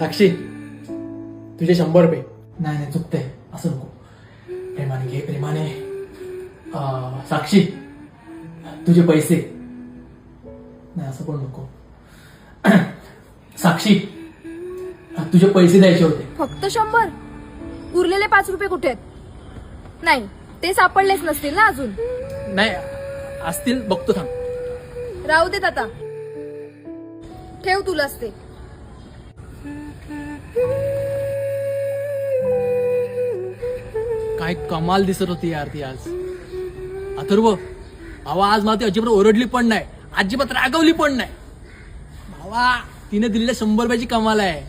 साक्षी तुझे 100 रुपये. नाही नाही चुकतंय, असं नको. प्रेमाने घे, प्रेमाने. साक्षी तुझे पैसे. नाही असं पण नको. साक्षी तुझे पैसे द्यायचे होते. फक्त 100? उरलेले 5 रुपये कुठे आहेत? नाही ते सापडलेच नसतील ना अजून. नाही असतील, बघतो थांब. राहू देत आता, ठेव तुलाच ते. काय कमाल दिसत होती यार ती आज. अथर्व भावा, आज मला ती अजिबात ओरडली पण नाही, अजिबात रागवली पण नाही. भावा तिने दिलेल्या 100 रुपयाची कमाल आहे.